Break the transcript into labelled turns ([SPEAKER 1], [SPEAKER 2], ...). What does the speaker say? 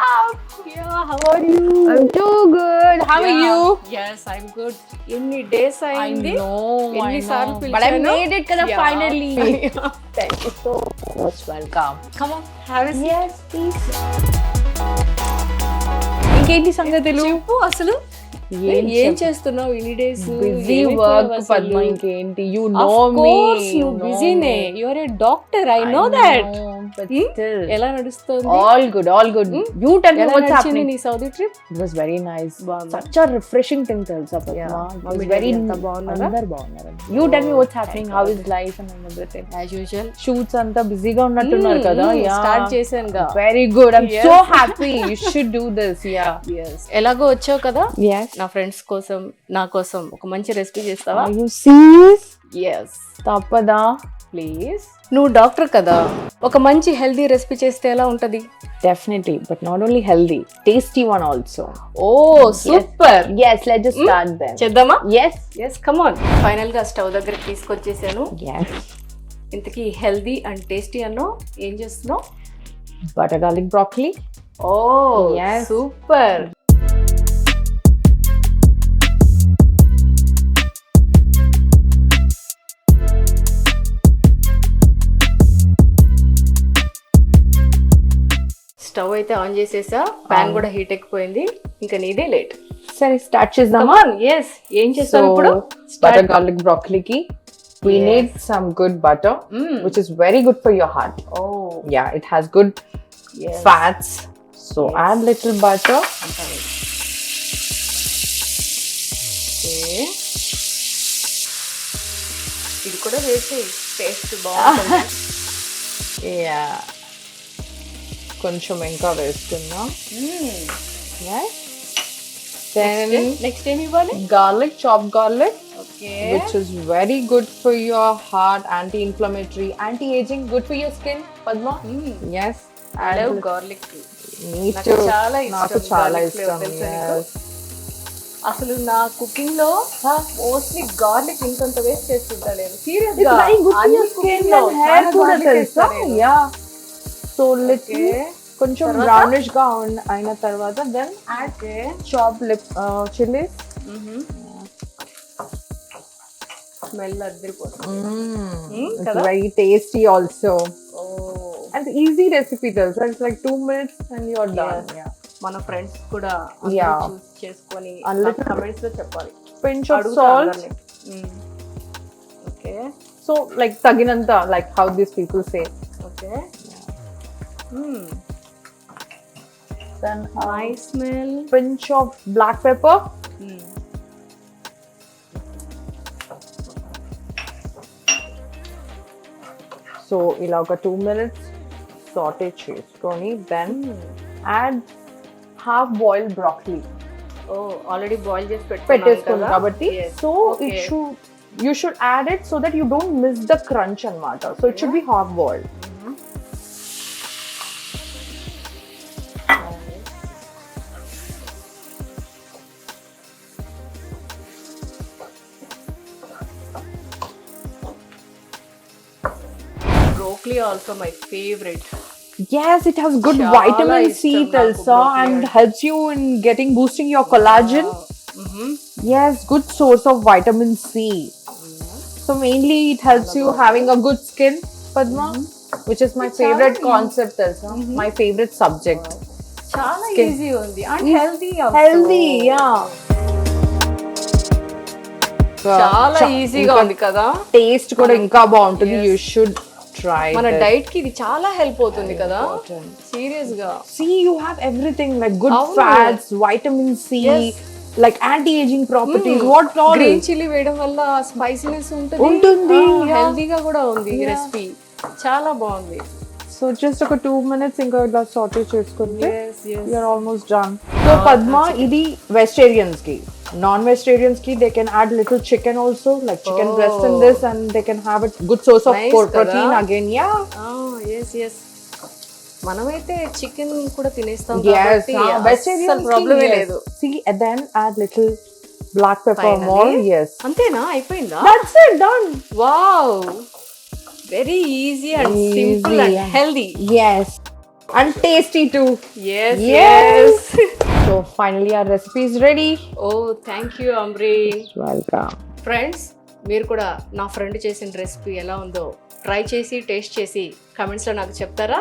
[SPEAKER 1] Yeah, how are you?
[SPEAKER 2] I'm too good. How are you?
[SPEAKER 1] Yes, I'm good. Any days
[SPEAKER 2] I
[SPEAKER 1] అయింది
[SPEAKER 2] know.
[SPEAKER 1] సార్లు
[SPEAKER 2] But I made it kada finally.
[SPEAKER 1] Thank you so
[SPEAKER 2] Most welcome.
[SPEAKER 1] Come on, have a seat.
[SPEAKER 2] Yes, please. ఇంకేంటి సంగతులు?
[SPEAKER 1] చెప్పు అసలు ఏం చేస్తున్నావు ఇన్ని days?
[SPEAKER 2] Busy work Padma. ఇంకేంటి? You know me.
[SPEAKER 1] నువ్వు బిజీనే. You are a doctor. I know that.
[SPEAKER 2] But still.
[SPEAKER 1] ఎలా నడుస్తుంది?
[SPEAKER 2] All good, all good. You tell me what's happening.
[SPEAKER 1] నీ Saudi trip?
[SPEAKER 2] It was very nice. Such a refreshing thing telsa Padma. It was very అందరు బాగున్నారు. You tell me what's happening. How is life and everything?
[SPEAKER 1] As usual.
[SPEAKER 2] Shoots అంతా బిజీగా ఉన్నట్టున్నారు కదా?
[SPEAKER 1] Start చేశానుగా.
[SPEAKER 2] Very good. I'm so happy. You should do this. Yeah.
[SPEAKER 1] Yes. ఎలాగో వచ్చావు కదా?
[SPEAKER 2] Yes.
[SPEAKER 1] నా ఫ్రెండ్స్ కోసం నా కోసం ఒక మంచి రెసిపీ చేస్తావా?
[SPEAKER 2] Are you serious?
[SPEAKER 1] Yes.
[SPEAKER 2] తప్పదా?
[SPEAKER 1] ప్లీజ్. నువ్వు డాక్టర్ కదా, ఒక మంచి హెల్దీ రెసిపీ చేస్తే ఎలా ఉంటది?
[SPEAKER 2] Definitely, but not only healthy, tasty one also.
[SPEAKER 1] Oh, super.
[SPEAKER 2] Yes, let's just start then.
[SPEAKER 1] చేద్దామా?
[SPEAKER 2] Yes.
[SPEAKER 1] Yes, come on. Final గా స్టవ్ దగ్గరికి తీసుకొచ్చేసాను.
[SPEAKER 2] Yes.
[SPEAKER 1] ఇంతకీ హెల్దీ అండ్ టేస్టీ అన్నో ఏం చేస్తున్నావు?
[SPEAKER 2] Butter garlic broccoli.
[SPEAKER 1] Oh,
[SPEAKER 2] yes.
[SPEAKER 1] Super. Stove అయితే on చేసేసా, pan కూడా హీట్ ఎక్కిపోయింది. ఇంకా నీదే లేట్.
[SPEAKER 2] సరే స్టార్ట్ చేద్దామా?
[SPEAKER 1] Yes. ఏం చేస్తాం ఇప్పుడు?
[SPEAKER 2] Butter garlic broccoli ki we need some good butter, which is very good for your heart.
[SPEAKER 1] Oh.
[SPEAKER 2] Yeah, it has good fats. So add little butter.
[SPEAKER 1] Okay. ఇది కూడా వేసి టేస్ట్ బాగుంటుంది.
[SPEAKER 2] Yeah. కొంచెం ఇంకా వేస్తున్నా. Then
[SPEAKER 1] next ఏం ఇవ్వాలి?
[SPEAKER 2] garlic, chopped garlic.
[SPEAKER 1] Okay.
[SPEAKER 2] Which is very good for your heart, anti-inflammatory, anti-aging, good for your skin. Padma. Yes.
[SPEAKER 1] I love garlic too.
[SPEAKER 2] Me
[SPEAKER 1] నాకు
[SPEAKER 2] too.
[SPEAKER 1] చాలా ఇష్టం.
[SPEAKER 2] నాకు చాలా ఇష్టం.
[SPEAKER 1] Yes. అసలు నా కుకింగ్ లో మోస్ట్లీ గార్లిక్ ఇంతంత వేస్ట్ చేస్తుంటా నేను. సీరియస్ గా.
[SPEAKER 2] It's very good for your skin and hair కూడా తెలుసా? Yeah. So little కొంచెం brownish గా అయిన తర్వాత then add chopped chilies.
[SPEAKER 1] Smell అదిరిపోతుంది.
[SPEAKER 2] It's very tasty also. And easy recipe తెలుసా? It's like 2 minutes and you're done. Yeah.
[SPEAKER 1] మన friends కూడా చూస్ చేసుకొని కమెంట్స్ లో చెప్పాలి.
[SPEAKER 2] Pinch of salt.
[SPEAKER 1] Okay.
[SPEAKER 2] So like తగినంత, like how these people say.
[SPEAKER 1] Okay.
[SPEAKER 2] Then
[SPEAKER 1] nice smell.
[SPEAKER 2] Pinch of black pepper. So ఇలా ఒక 2 minutes saute చేసుకొని then add half boiled broccoli.
[SPEAKER 1] Oh, already boil చేసి
[SPEAKER 2] పెట్టేసుకున్నాం కాబట్టి so it you should add it so that you don't miss the crunch అన్నమాట. So it should be half boiled.
[SPEAKER 1] Broccoli also my favorite.
[SPEAKER 2] Yes, it has good vitamin C also and helps you in boosting your collagen. Yes, good source of vitamin C. So mainly it helps you having a good skin, Padma, which is my favorite concept also, my favorite subject.
[SPEAKER 1] Chala easy undi and healthy also.
[SPEAKER 2] Healthy, yeah.
[SPEAKER 1] Chala easy ga undi kada.
[SPEAKER 2] Taste kuda inka baaguntundi. You should try it.
[SPEAKER 1] Mana diet ki idi chala help avutundi kada. Serious ga.
[SPEAKER 2] See, you have everything like good fats, vitamin C, like anti-aging properties. What all?
[SPEAKER 1] Green chili వేయడం వల్ల spiciness ఉంటుంది. Healthy గా కూడా ఉంది ఈ recipe. చాలా బాగుంది.
[SPEAKER 2] So just ఒక 2 minutes ఇంకా ఇలా saute చేసుకుంటే you're almost done. So Padma, ఇది vegetarians కి. Non-vegetarians ki they can add little chicken also, like chicken breast in this, and they can have a good source of protein again. Yeah.
[SPEAKER 1] Oh, yes. మనమైతే chicken కూడా తినేస్తాం
[SPEAKER 2] కాబట్టి
[SPEAKER 1] vegetarians ప్రాబ్లమే లేదు.
[SPEAKER 2] See, and then add little black pepper more. Yes.
[SPEAKER 1] అంతేనా? అయిపోయిందా?
[SPEAKER 2] That's it, done.
[SPEAKER 1] Wow. Very easy and simple and healthy.
[SPEAKER 2] Yes. and tasty too.
[SPEAKER 1] Yes.
[SPEAKER 2] So finally our recipe is ready.
[SPEAKER 1] Oh, thank you, Amrin.
[SPEAKER 2] Welcome.
[SPEAKER 1] Friends, మీరు కూడా నా friend చేసిన recipe ఎలా ఉందో try చేసి taste చేసి కమెంట్స్లో నాకు చెప్తారా?